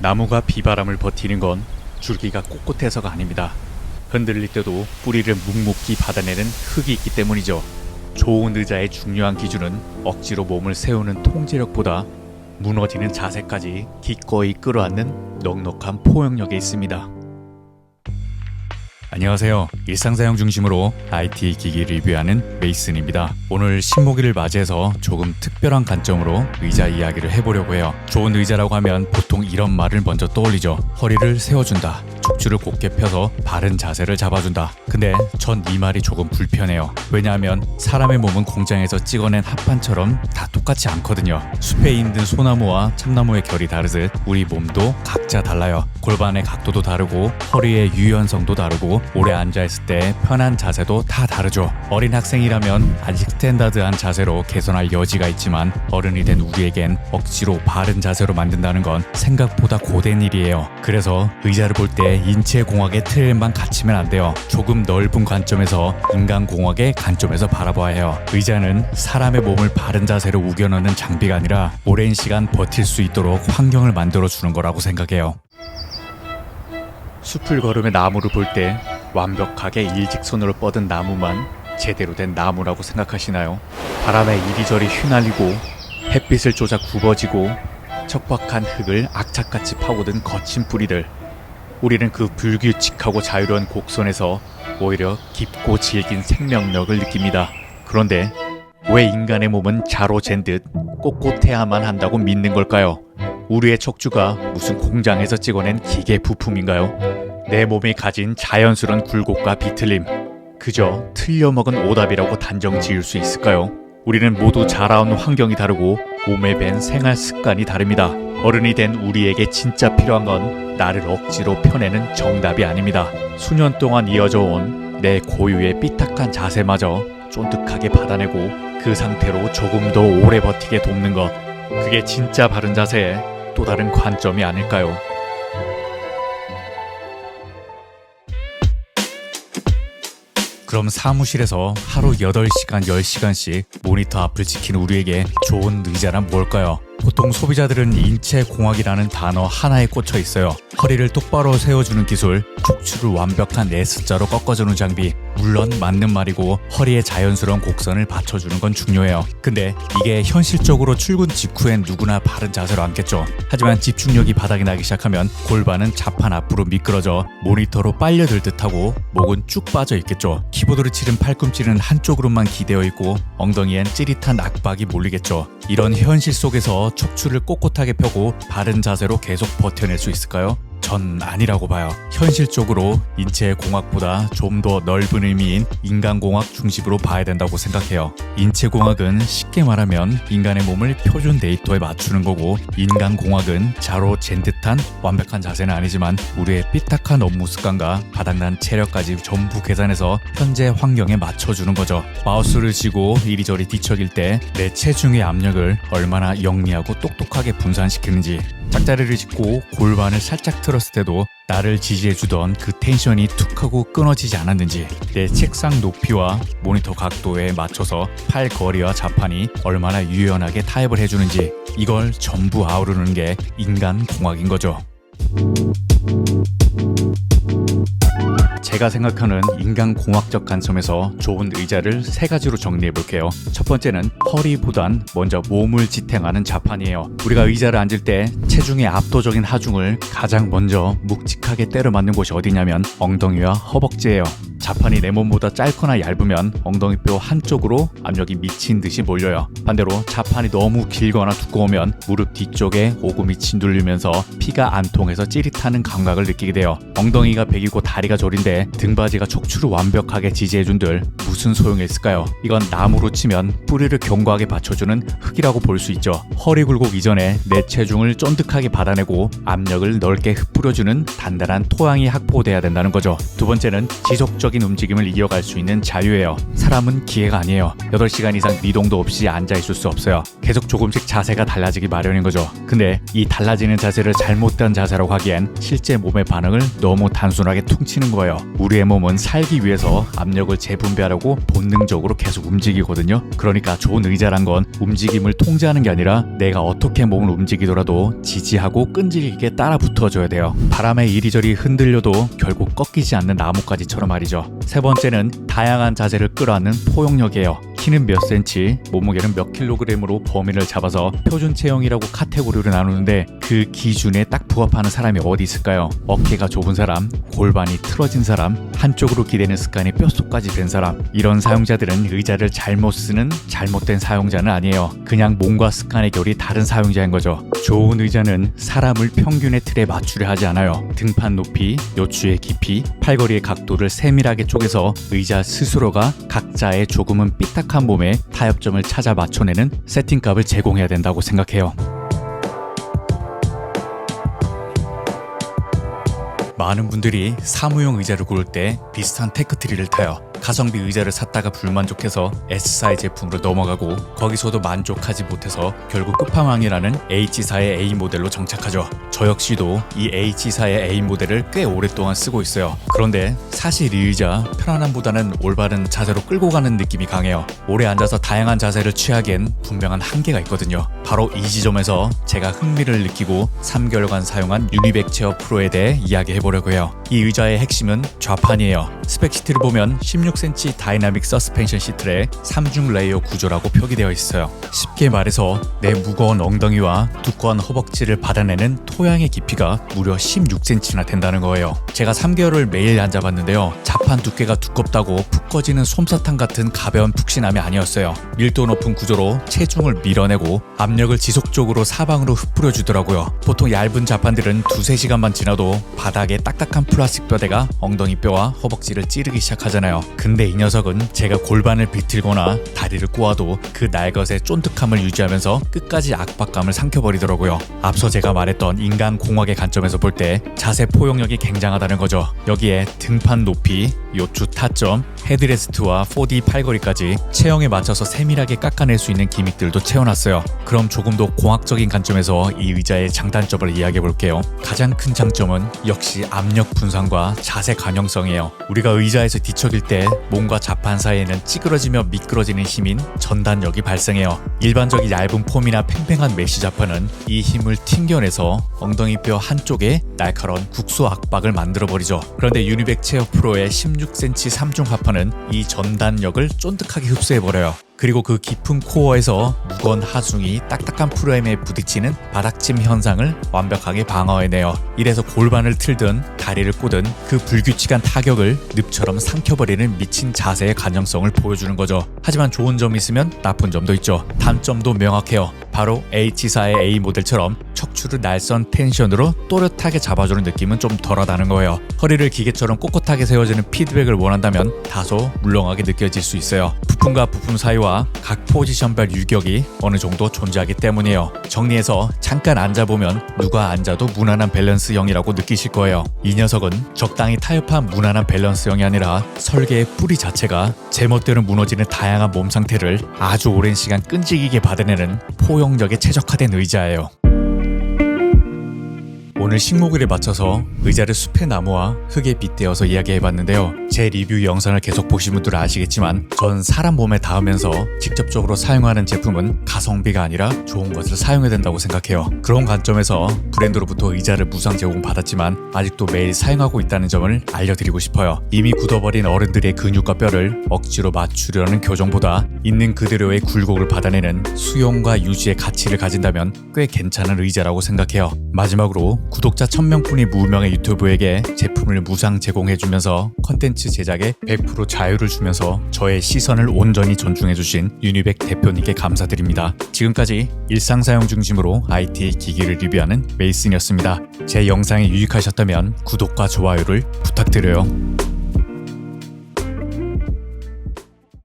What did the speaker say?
나무가 비바람을 버티는 건 줄기가 꼿꼿해서가 아닙니다. 흔들릴 때도 뿌리를 묵묵히 받아내는 흙이 있기 때문이죠. 좋은 의자의 중요한 기준은 억지로 몸을 세우는 통제력보다 무너지는 자세까지 기꺼이 끌어안는 넉넉한 포용력에 있습니다. 안녕하세요. 일상사용 중심으로 IT 기기 리뷰하는 메이슨입니다. 오늘 신모기를 맞이해서 조금 특별한 관점으로 의자 이야기를 해보려고 해요. 좋은 의자라고 하면 보통 이런 말을 먼저 떠올리죠. 허리를 세워준다. 척추를 곧게 펴서 바른 자세를 잡아준다. 근데 전 이 말이 조금 불편해요. 왜냐하면 사람의 몸은 공장에서 찍어낸 합판처럼 다 똑같지 않거든요. 숲에 있는 소나무와 참나무의 결이 다르듯 우리 몸도 각자 달라요. 골반의 각도도 다르고 허리의 유연성도 다르고 오래 앉아있을 때 편한 자세도 다 다르죠. 어린 학생이라면 아직 스탠다드한 자세로 개선할 여지가 있지만 어른이 된 우리에겐 억지로 바른 자세로 만든다는 건 생각보다 고된 일이에요. 그래서 의자를 볼 때 인체공학의 틀에만 갇히면 안 돼요. 조금 넓은 관점에서 인간공학의 관점에서 바라봐야 해요. 의자는 사람의 몸을 바른 자세로 우겨넣는 장비가 아니라 오랜 시간 버틸 수 있도록 환경을 만들어주는 거라고 생각해요. 숲을 걸으며 나무를 볼 때 완벽하게 일직선으로 뻗은 나무만 제대로 된 나무라고 생각하시나요? 바람에 이리저리 휘날리고 햇빛을 쫓아 굽어지고 척박한 흙을 악착같이 파고든 거친 뿌리들. 우리는 그 불규칙하고 자유로운 곡선에서 오히려 깊고 질긴 생명력을 느낍니다. 그런데 왜 인간의 몸은 자로 잰 듯 꼿꼿해야만 한다고 믿는 걸까요? 우리의 척추가 무슨 공장에서 찍어낸 기계 부품인가요? 내 몸이 가진 자연스러운 굴곡과 비틀림, 그저 틀려먹은 오답이라고 단정 지을 수 있을까요? 우리는 모두 자라온 환경이 다르고 몸에 밴 생활 습관이 다릅니다. 어른이 된 우리에게 진짜 필요한 건 나를 억지로 펴내는 정답이 아닙니다. 수년 동안 이어져 온 내 고유의 삐딱한 자세마저 쫀득하게 받아내고 그 상태로 조금 더 오래 버티게 돕는 것, 그게 진짜 바른 자세의 또 다른 관점이 아닐까요? 그럼 사무실에서 하루 8시간, 10시간씩 모니터 앞을 지키는 우리에게 좋은 의자란 뭘까요? 보통 소비자들은 인체공학이라는 단어 하나에 꽂혀 있어요. 허리를 똑바로 세워주는 기술, 척추를 완벽한 S자로 꺾어주는 장비. 물론 맞는 말이고 허리의 자연스러운 곡선을 받쳐주는 건 중요해요. 근데 이게 현실적으로 출근 직후엔 누구나 바른 자세로 앉겠죠. 하지만 집중력이 바닥이 나기 시작하면 골반은 자판 앞으로 미끄러져 모니터로 빨려들 듯하고 목은 쭉 빠져 있겠죠. 키보드를 치는 팔꿈치는 한쪽으로만 기대어 있고 엉덩이엔 찌릿한 압박이 몰리겠죠. 이런 현실 속에서 척추를 꼿꼿하게 펴고 바른 자세로 계속 버텨낼 수 있을까요? 전 아니라고 봐요. 현실적으로 인체공학보다 좀 더 넓은 의미인 인간공학 중심으로 봐야 된다고 생각해요. 인체공학은 쉽게 말하면 인간의 몸을 표준 데이터에 맞추는 거고, 인간공학은 자로 잰 듯한 완벽한 자세는 아니지만 우리의 삐딱한 업무 습관과 바닥난 체력까지 전부 계산해서 현재 환경에 맞춰주는 거죠. 마우스를 쥐고 이리저리 뒤척일 때 내 체중의 압력을 얼마나 영리하고 똑똑하게 분산시키는지, 짝자리를 짚고 골반을 살짝 틀었을 때도 나를 지지해주던 그 텐션이 툭 하고 끊어지지 않았는지, 내 책상 높이와 모니터 각도에 맞춰서 팔 거리와 자판이 얼마나 유연하게 타협을 해주는지, 이걸 전부 아우르는 게 인간공학인 거죠. 제가 생각하는 인간공학적 관점에서 좋은 의자를 3가지로 정리해 볼게요. 첫 번째는 허리보단 먼저 몸을 지탱하는 자판이에요. 우리가 의자를 앉을 때 체중의 압도적인 하중을 가장 먼저 묵직하게 때려 맞는 곳이 어디냐면 엉덩이와 허벅지예요. 자판이 내 몸보다 짧거나 얇으면 엉덩이뼈 한쪽으로 압력이 미친 듯이 몰려요. 반대로 자판이 너무 길거나 두꺼우면 무릎 뒤쪽에 오금이 짓눌리면서 피가 안 통해서 찌릿하는 감각을 느끼게 돼요. 엉덩이가 베기고 다리가 저린데 등받이가 척추를 완벽하게 지지해준들 무슨 소용이 있을까요? 이건 나무로 치면 뿌리를 견고하게 받쳐주는 흙이라고 볼 수 있죠. 허리 굴곡 이전에 내 체중을 쫀득하게 받아내고 압력을 넓게 흩뿌려주는 단단한 토양이 확보돼야 된다는 거죠. 두 번째는 지속적 규칙적인 움직임을 이어갈 수 있는 자유예요. 사람은 기계가 아니에요. 8시간 이상 미동도 없이 앉아있을 수 없어요. 계속 조금씩 자세가 달라지기 마련인 거죠. 근데 이 달라지는 자세를 잘못된 자세라고 하기엔 실제 몸의 반응을 너무 단순하게 퉁치는 거예요. 우리의 몸은 살기 위해서 압력을 재분배하려고 본능적으로 계속 움직이거든요. 그러니까 좋은 의자란 건 움직임을 통제하는 게 아니라 내가 어떻게 몸을 움직이더라도 지지하고 끈질기게 따라 붙어줘야 돼요. 바람에 이리저리 흔들려도 결국 꺾이지 않는 나뭇가지처럼 말이죠. 세 번째는 다양한 자세를 끌어안는 포용력이에요. 키는 몇 센치, 몸무게는 몇 킬로그램으로 범위를 잡아서 표준 체형이라고 카테고리로 나누는데 그 기준에 딱 부합하는 사람이 어디 있을까요? 어깨가 좁은 사람, 골반이 틀어진 사람, 한쪽으로 기대는 습관이 뼛속까지 된 사람. 이런 사용자들은 의자를 잘못 쓰는 잘못된 사용자는 아니에요. 그냥 몸과 습관의 결이 다른 사용자인 거죠. 좋은 의자는 사람을 평균의 틀에 맞추려 하지 않아요. 등판 높이, 요추의 깊이, 팔걸이의 각도를 세밀하게 쪼개서 의자 스스로가 각자의 조금은 삐딱한 몸에 타협점을 찾아 맞춰내는 세팅값을 제공해야 된다고 생각해요. 많은 분들이 사무용 의자를 고를 때 비슷한 테크트리를 타요. 가성비 의자를 샀다가 불만족해서 S사의 제품으로 넘어가고 거기서도 만족하지 못해서 결국 끝판왕이라는 H사의 A 모델로 정착하죠. 저 역시도 이 H사의 A 모델을 꽤 오랫동안 쓰고 있어요. 그런데 사실 이 의자 편안함보다는 올바른 자세로 끌고 가는 느낌이 강해요. 오래 앉아서 다양한 자세를 취하기엔 분명한 한계가 있거든요. 바로 이 지점에서 제가 흥미를 느끼고 3개월간 사용한 유니백 체어 프로에 대해 이야기해보려고 해요. 이 의자의 핵심은 좌판이에요. 스펙시트를 보면 16cm 다이나믹 서스펜션 시트에 3중 레이어 구조라고 표기되어 있어요. 쉽게 말해서 내 무거운 엉덩이와 두꺼운 허벅지를 받아내는 토양의 깊이가 무려 16cm나 된다는 거예요. 제가 3개월을 매일 앉아봤는데요. 자판 두께가 두껍다고 푹 꺼지는 솜사탕 같은 가벼운 푹신함이 아니었어요. 밀도 높은 구조로 체중을 밀어내고 압력을 지속적으로 사방으로 흩뿌려 주더라고요. 보통 얇은 자판들은 2-3시간만 지나도 바닥에 딱딱한 플라스틱 뼈대가 엉덩이 뼈와 허벅지를 찌르기 시작하잖아요. 근데 이 녀석은 제가 골반을 비틀거나 다리를 꼬아도 그 날것의 쫀득함을 유지하면서 끝까지 압박감을 삼켜버리더라고요. 앞서 제가 말했던 인간 공학의 관점에서 볼 때 자세 포용력이 굉장하다는 거죠. 여기에 등판 높이, 요추 타점, 헤드레스트와 4D 팔걸이까지 체형에 맞춰서 세밀하게 깎아낼 수 있는 기믹들도 채워놨어요. 그럼 조금 더 공학적인 관점에서 이 의자의 장단점을 이야기해볼게요. 가장 큰 장점은 역시 압력 분산과 자세 간형성이에요. 우리가 의자에서 뒤척일 때 몸과 자판 사이에는 찌그러지며 미끄러지는 힘인 전단력이 발생해요. 일반적인 얇은 폼이나 팽팽한 메쉬 자판은 이 힘을 튕겨내서 엉덩이뼈 한쪽에 날카로운 국소 압박을 만들어버리죠. 그런데 유니백 체어 프로의 16cm 3중 하판은 이 전단력을 쫀득하게 흡수해버려요. 그리고 그 깊은 코어에서 무거운 하중이 딱딱한 프레임에 부딪히는 바닥침 현상을 완벽하게 방어해내요. 이래서 골반을 틀든 다리를 꼬든 그 불규칙한 타격을 늪처럼 삼켜버리는 미친 자세의 간형성을 보여주는 거죠. 하지만 좋은 점이 있으면 나쁜 점도 있죠. 단점도 명확해요. 바로 H사의 A 모델처럼 척추를 날선 텐션으로 또렷하게 잡아주는 느낌은 좀 덜하다는 거예요. 허리를 기계처럼 꼿꼿하게 세워주는 피드백을 원한다면 다소 물렁하게 느껴질 수 있어요. 부품과 부품 사이와 각 포지션별 유격이 어느 정도 존재하기 때문이에요. 정리해서 잠깐 앉아보면 누가 앉아도 무난한 밸런스형이라고 느끼실 거예요. 이 녀석은 적당히 타협한 무난한 밸런스형이 아니라 설계의 뿌리 자체가 제멋대로 무너지는 다양한 몸 상태를 아주 오랜 시간 끈질기게 받아내는 포용력에 최적화된 의자예요. 오늘 식목일에 맞춰서 의자를 숲의 나무와 흙에 빗대어서 이야기해봤는데요. 제 리뷰 영상을 계속 보신 분들은 아시겠지만 전 사람 몸에 닿으면서 직접적으로 사용하는 제품은 가성비가 아니라 좋은 것을 사용해야 된다고 생각해요. 그런 관점에서 브랜드로부터 의자를 무상 제공받았지만 아직도 매일 사용하고 있다는 점을 알려드리고 싶어요. 이미 굳어버린 어른들의 근육과 뼈를 억지로 맞추려는 교정보다 있는 그대로의 굴곡을 받아내는 수용과 유지의 가치를 가진다면 꽤 괜찮은 의자라고 생각해요. 마지막으로 구독자 1000명뿐이 무명의 유튜브에게 제품을 무상 제공해주면서 컨텐츠 제작에 100% 자유를 주면서 저의 시선을 온전히 존중해주신 유니백 대표님께 감사드립니다. 지금까지 일상 사용 중심으로 IT 기기를 리뷰하는 메이슨이었습니다. 제 영상이 유익하셨다면 구독과 좋아요를 부탁드려요.